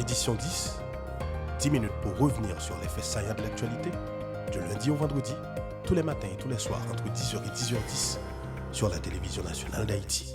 édition 10, 10 minutes pour revenir sur les faits saillants de l'actualité, du lundi au vendredi, tous les matins et tous les soirs entre 10h et 10h10 sur la télévision nationale d'Haïti.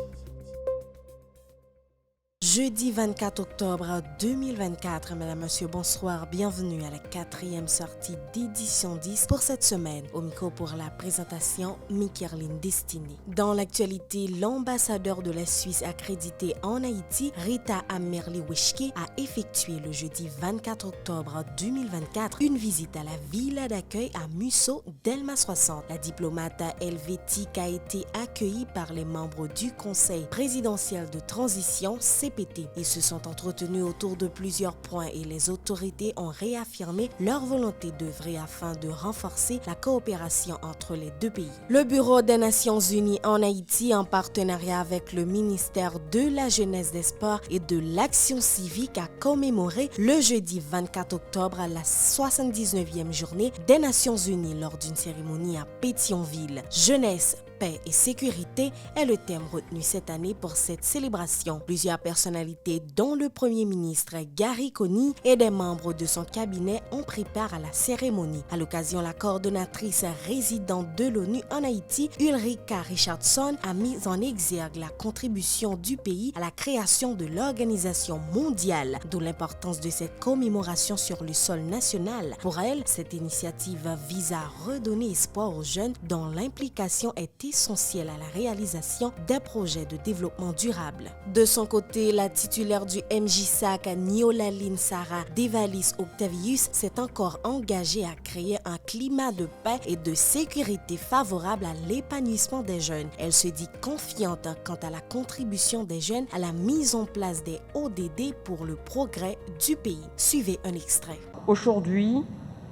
Jeudi 24 octobre 2024, mesdames, messieurs, bonsoir, bienvenue à la 4e sortie d'édition 10 pour cette semaine. Au micro pour la présentation, Mickerline Destiné. Dans l'actualité, l'ambassadeur de la Suisse accrédité en Haïti, Rita Amerli-Wishke, a effectué le jeudi 24 octobre 2024 une visite à la ville d'accueil à Musso, Delma 60. La diplomate helvétique a été accueillie par les membres du Conseil présidentiel de transition CPT. Ils se sont entretenus autour de plusieurs points et les autorités ont réaffirmé leur volonté d'œuvrer afin de renforcer la coopération entre les deux pays. Le Bureau des Nations Unies en Haïti, en partenariat avec le ministère de la Jeunesse, des Sports et de l'Action civique, a commémoré le jeudi 24 octobre la 79e journée des Nations Unies lors d'une cérémonie à Pétionville. Jeunesse, paix et sécurité est le thème retenu cette année pour cette célébration. Plusieurs personnalités, dont le Premier ministre Gary Coney et des membres de son cabinet, ont pris part à la cérémonie. À l'occasion, la coordonnatrice résidente de l'ONU en Haïti, Ulrika Richardson, a mis en exergue la contribution du pays à la création de l'Organisation mondiale, d'où l'importance de cette commémoration sur le sol national. Pour elle, cette initiative vise à redonner espoir aux jeunes dont l'implication est essentielle à la réalisation des projets de développement durable. De son côté, la titulaire du MJSAC, Niolaline Sarah Devalis Octavius, s'est encore engagée à créer un climat de paix et de sécurité favorable à l'épanouissement des jeunes. Elle se dit confiante quant à la contribution des jeunes à la mise en place des ODD pour le progrès du pays. Suivez un extrait. Aujourd'hui,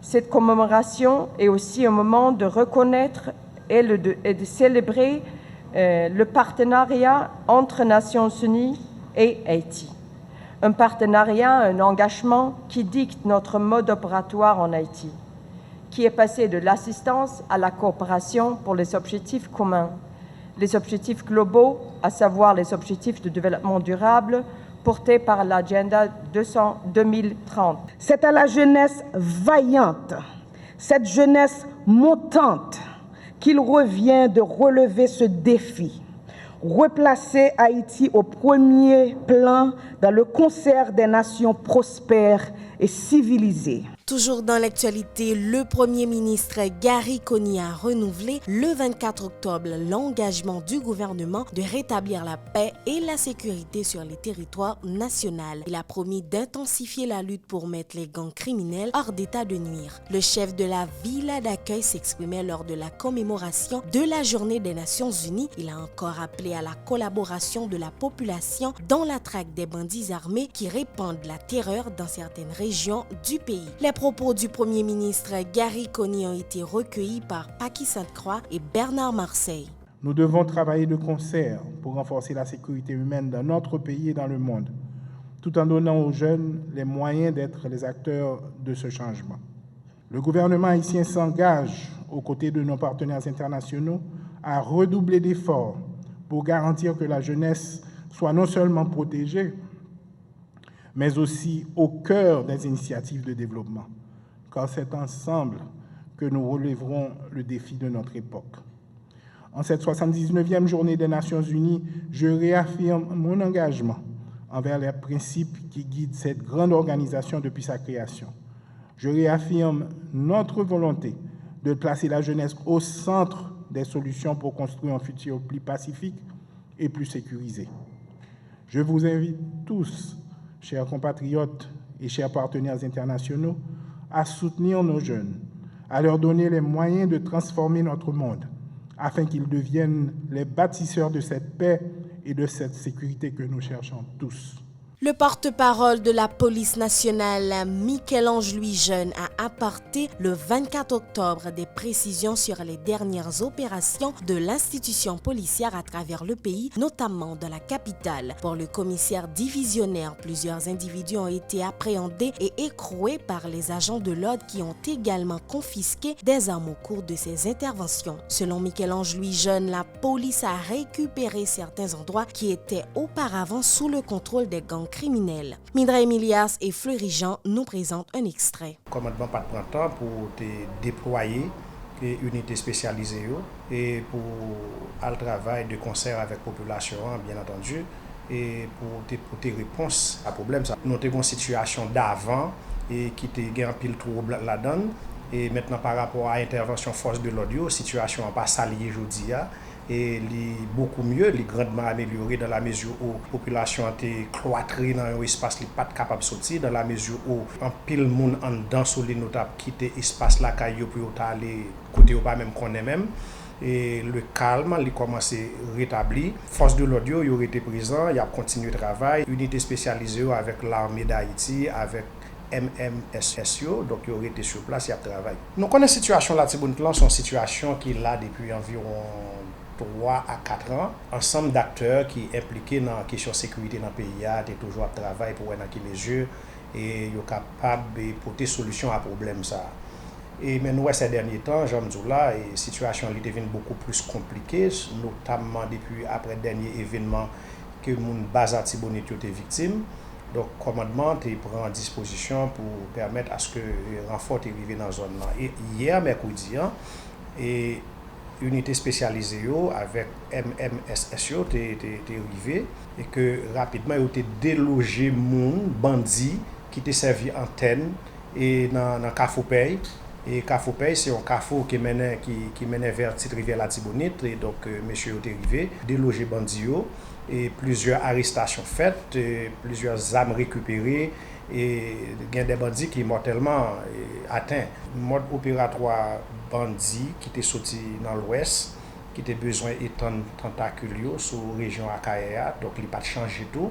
cette commémoration est aussi un moment de reconnaître et de célébrer le partenariat entre Nations Unies et Haïti. Un partenariat, un engagement qui dicte notre mode opératoire en Haïti, qui est passé de l'assistance à la coopération pour les objectifs communs, les objectifs globaux, à savoir les objectifs de développement durable portés par l'Agenda 2030. C'est à la jeunesse vaillante, cette jeunesse montante, qu'il revient de relever ce défi, replacer Haïti au premier plan dans le concert des nations prospères et civilisées. Toujours dans l'actualité, le Premier ministre Gary Coney a renouvelé le 24 octobre l'engagement du gouvernement de rétablir la paix et la sécurité sur les territoires nationaux. Il a promis d'intensifier la lutte pour mettre les gangs criminels hors d'état de nuire. Le chef de la ville d'accueil s'exprimait lors de la commémoration de la Journée des Nations Unies. Il a encore appelé à la collaboration de la population dans la traque des bandits armés qui répandent la terreur dans certaines régions du pays. Les propos du Premier ministre Gary Coney ont été recueillis par Paki Sainte-Croix et Bernard Marseille. Nous devons travailler de concert pour renforcer la sécurité humaine dans notre pays et dans le monde, tout en donnant aux jeunes les moyens d'être les acteurs de ce changement. Le gouvernement haïtien s'engage, aux côtés de nos partenaires internationaux, à redoubler d'efforts pour garantir que la jeunesse soit non seulement protégée, mais aussi au cœur des initiatives de développement, car c'est ensemble que nous relèverons le défi de notre époque. En cette 79e journée des Nations Unies, je réaffirme mon engagement envers les principes qui guident cette grande organisation depuis sa création. Je réaffirme notre volonté de placer la jeunesse au centre des solutions pour construire un futur plus pacifique et plus sécurisé. Je vous invite tous, chers compatriotes et chers partenaires internationaux, à soutenir nos jeunes, à leur donner les moyens de transformer notre monde, afin qu'ils deviennent les bâtisseurs de cette paix et de cette sécurité que nous cherchons tous. Le porte-parole de la police nationale, Michel-Ange Louis Jeune, a apporté le 24 octobre des précisions sur les dernières opérations de l'institution policière à travers le pays, notamment dans la capitale. Pour le commissaire divisionnaire, plusieurs individus ont été appréhendés et écroués par les agents de l'ordre qui ont également confisqué des armes au cours de ces interventions. Selon Michel-Ange Louis Jeune, la police a récupéré certains endroits qui étaient auparavant sous le contrôle des gangs criminelles. Mindra Emilias et Fleury Jean nous présentent un extrait. Le commandement pas de printemps pour déployer une unité spécialisée et pour le travail de concert avec la population, bien entendu, et pour tes réponses à problème. Nous avons une situation d'avant et qui était un pile trouble là-dedans. Et maintenant, par rapport à l'intervention force de l'ordre, la situation n'a pas salié aujourd'hui. Et beaucoup mieux, les grandement amélioré dans la mesure où la population a été cloîtrée dans un espace qui n'est pas capable de sortir, dans la mesure où un pile monde en dedans sur les notables quitté l'espace là pour aller côté ou pas même qu'on est même. Et le calme, il commence à rétablir. Force de l'audio, il aurait été présent, il a continué le travail. Unité spécialisée avec l'armée d'Haïti, avec MMSSO, donc il aurait été sur place, il a travaillé. Nous connaissons la situation là, c'est une situation qui est là depuis environ 3 à 4 ans. Ensemble d'acteurs qui sont impliqués dans la question de sécurité dans le pays, sont toujours à travailler pour voir dans quelles mesures et sont capables de porter solution à problème ça. Et maintenant, ces derniers temps, j'aime dire là, la situation est devenue beaucoup plus compliquée, notamment depuis après le dernier événement que mon base à Tibonite était victime. Donc, le commandement prend disposition pour permettre à ce que le renfort arrive dans la zone là. Et hier, mercredi, et unité spécialisée avec MMSSO est arrivé et que rapidement, ils ont délogé les bandits qui étaient servis antenne et dans le Carrefour-Pay. Et Carrefour-Pay, c'est un carrefour qui menait vers petite rivière la Tibonite. Et donc, monsieur est arrivé, délogé bandits et plusieurs arrestations faites, plusieurs armes récupérées et il y a des bandits qui sont mortellement atteints. Mode opératoire bandit qui était sorti dans l'ouest, qui était besoin d'étendre tentacules sur la région Akaya, donc il n'a pas changé tout.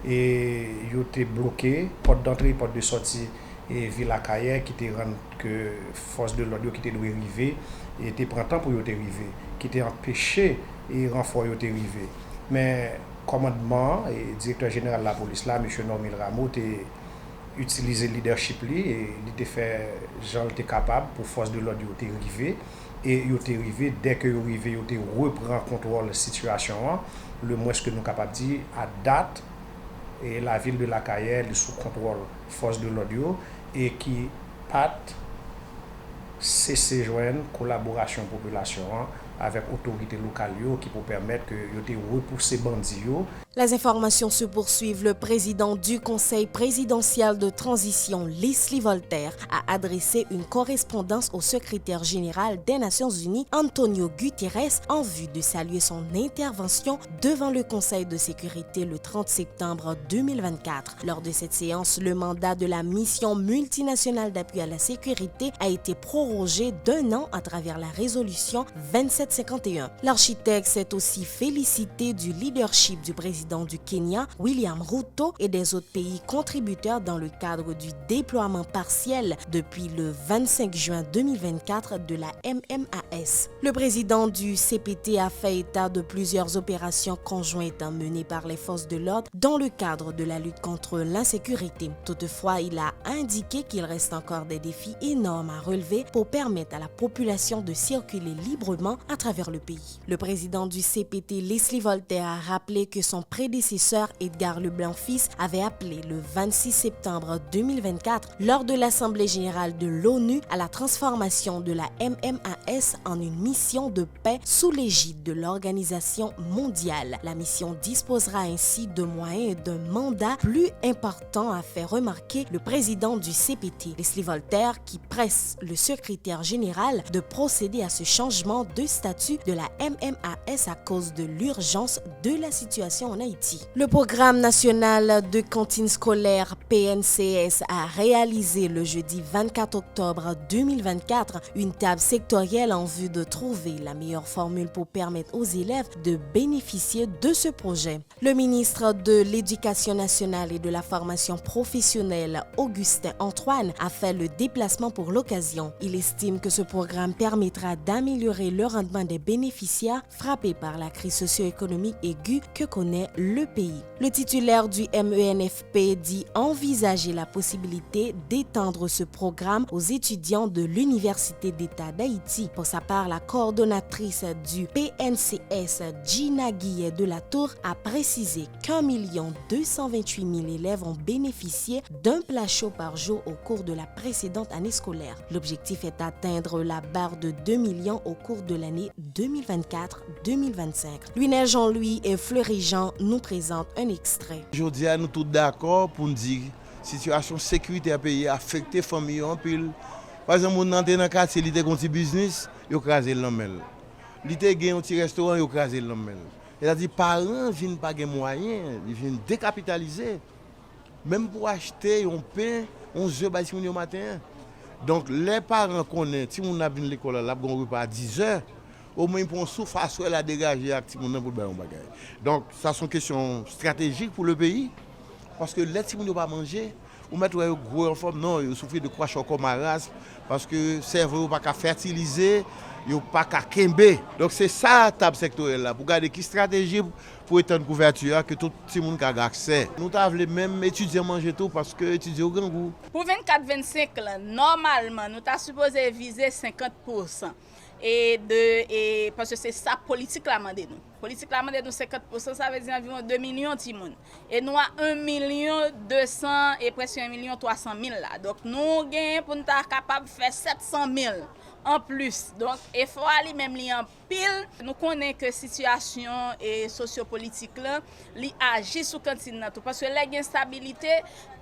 Et il était bloqué, porte d'entrée, porte de sortie. Et ville Akaya qui était rendu que force de l'ordre qui était doit arriver et était printemps pour y arriver qui était empêché et renfort y arriver mais commandement et directeur général de la police là monsieur Normil Rameau a utilisé le leadership et il était fait genre était capable pour force de l'ordre y arriver et y arrivé dès que y arrivé y reprend contrôle de la situation le moins que nous capable dire à date et la ville de Akaya est sous contrôle force de l'ordre et qui part cesser joindre collaboration population avec autorités locales qui pour permettre que yo repousser bandits. Les informations se poursuivent. Le président du Conseil présidentiel de transition, Leslie Voltaire, a adressé une correspondance au secrétaire général des Nations Unies, Antonio Guterres, en vue de saluer son intervention devant le Conseil de sécurité le 30 septembre 2024. Lors de cette séance, le mandat de la mission multinationale d'appui à la sécurité a été prorogé d'1 an à travers la résolution 2751. L'architecte s'est aussi félicité du leadership du président du Kenya, William Ruto, et des autres pays contributeurs dans le cadre du déploiement partiel depuis le 25 juin 2024 de la MMAS. Le président du CPT a fait état de plusieurs opérations conjointes menées par les forces de l'ordre dans le cadre de la lutte contre l'insécurité. Toutefois, il a indiqué qu'il reste encore des défis énormes à relever pour permettre à la population de circuler librement à travers le pays. Le président du CPT, Leslie Voltaire, a rappelé que son prédécesseur Edgar Leblanc-Fils avait appelé le 26 septembre 2024 lors de l'Assemblée générale de l'ONU à la transformation de la MMAS en une mission de paix sous l'égide de l'Organisation mondiale. La mission disposera ainsi de moyens et d'un mandat plus important, a fait remarquer le président du CPT, Leslie Voltaire, qui presse le secrétaire général de procéder à ce changement de statut de la MMAS à cause de l'urgence de la situation en Haïti. Le programme national de cantine scolaire PNCS a réalisé le jeudi 24 octobre 2024 une table sectorielle en vue de trouver la meilleure formule pour permettre aux élèves de bénéficier de ce projet. Le ministre de l'Éducation nationale et de la formation professionnelle, Augustin Antoine, a fait le déplacement pour l'occasion. Il estime que ce programme permettra d'améliorer le rendement des bénéficiaires frappés par la crise socio-économique aiguë que connaît le pays. Le titulaire du MENFP dit envisager la possibilité d'étendre ce programme aux étudiants de l'Université d'État d'Haïti. Pour sa part, la coordonnatrice du PNCS, Gina Guillet de la Tour, a précisé qu'1 228 000 élèves ont bénéficié d'un plat chaud par jour au cours de la précédente année scolaire. L'objectif est d'atteindre la barre de 2 millions au cours de l'année 2024-2025. Louis Jean-Louis et Fleury Jean nous présentent un extrait. Aujourd'hui, nous tous d'accord pour nous dire que la situation de sécurité à pays affecte les familles en pile. Par exemple, on entre dans le quartier, il y a un petit business, il y a un l'homme. Il y a un petit restaurant, il y a un l'homme. C'est-à-dire que les parents ne viennent pas de moyens, ils viennent décapitaliser. Même pour acheter un pain, 11 h au matin. Donc, les parents connaissent, si on a venu à l'école, là, on repas à 10 h, au moins pour souffle à soi la dégager pour le bagage. Donc, ça c'est une question stratégique pour le pays. Parce que les petits ne pas manger, ou mettre un gros en forme, non, ils souffrent de croissance comme maras, parce que le cerveau n'est pas fertiliser, il n'est pas kembe. Donc, c'est ça la table sectorielle là, pour garder qui stratégie pour étendre la couverture, que tout le monde a accès. Nous avons même étudier manger tout parce que étudier au grand goût. Pour 24-25, normalement, nous sommes supposés viser 50%. Et parce que c'est ça politique la mandé nous. Politique la mandé nous 50%, ça veut dire environ 2 millions de monde. Et nous avons 1 200 000 et presque 1 300 000 là. Donc nous gagnons pour nous être capable de faire 700 000 en plus. Donc il faut aller même li en pile. Nous connaissons que la situation sociopolitique là, li agit sur continent parce que les instabilité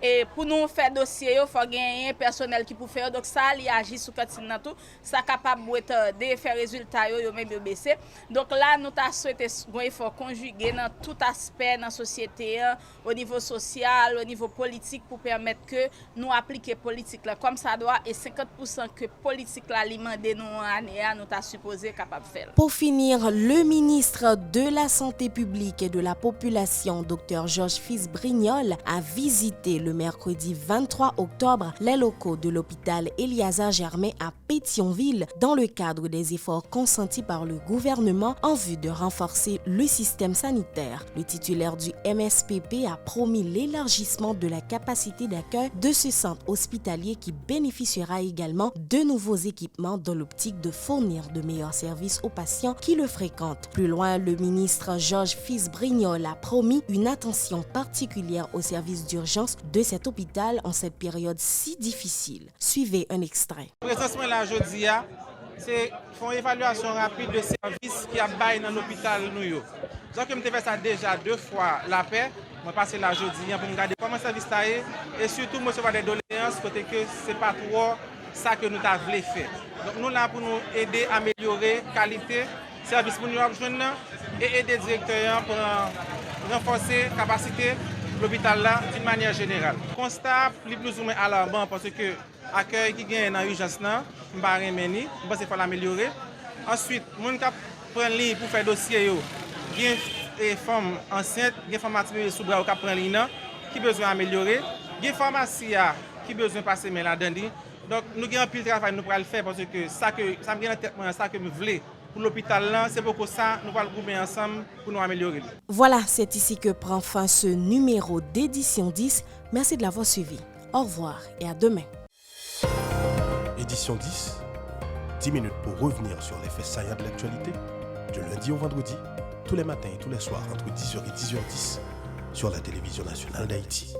et pour nous faire dossier, il faut gagner personnel qui pour faire donc ça li agit sur continent tout, ça capable de faire résultat yo même baisser. Donc là nous t'a souhaité un effort conjugué dans tout aspect dans la société, au niveau social, au niveau politique pour permettre que nous appliquer politique là comme ça doit et 50% que politique là li mandé nous année nous t'a supposé capable faire. Pour finir, le ministre de la Santé publique et de la Population, Dr Georges Fils-Brignol, a visité le mercredi 23 octobre les locaux de l'hôpital Eliazar Germain à Pétionville dans le cadre des efforts consentis par le gouvernement en vue de renforcer le système sanitaire. Le titulaire du MSPP a promis l'élargissement de la capacité d'accueil de ce centre hospitalier qui bénéficiera également de nouveaux équipements dans l'optique de fournir de meilleurs services aux patients qui le fréquentent. Plus loin, le ministre Georges Fils-Brignol a promis une attention particulière aux services d'urgence de cet hôpital en cette période si difficile. Suivez un extrait. Présentement là aujourd'hui, c'est une évaluation rapide de services qui a bail dans l'hôpital nous. Donc je me fait ça déjà 2 fois la paix. Je passe là aujourd'hui pour regarder comment le service est et surtout me recevoir des doléances côté que c'est pas trop ça que nous avons fait. Donc nous là pour nous aider à améliorer la qualité service pour nous et aider les directeurs pour renforcer la capacité de l'hôpital là d'une manière générale. Constat plus ou moins alarmant parce que l'accueil qui gagne dans l'urgence, je ne pense qu'il faut l'améliorer. Ensuite, les gens qui prennent ligne pour faire dossier, il y a des femmes enceintes, des femmes maternelles sous bras qui prennent ligne, qui besoin d'améliorer. Il y a des pharmacies qui besoin de passer là-dedans. Donc, nous avons un pile de travail nous le faire parce que ça me vient en tête, ça que nous voulons. Pour l'hôpital là, c'est beaucoup ça, nous allons grouper ensemble pour nous améliorer. Voilà, c'est ici que prend fin ce numéro d'édition 10. Merci de l'avoir suivi. Au revoir et à demain. Édition 10, 10 minutes pour revenir sur les faits saillants de l'actualité, du lundi au vendredi, tous les matins et tous les soirs entre 10h et 10h10 sur la télévision nationale d'Haïti.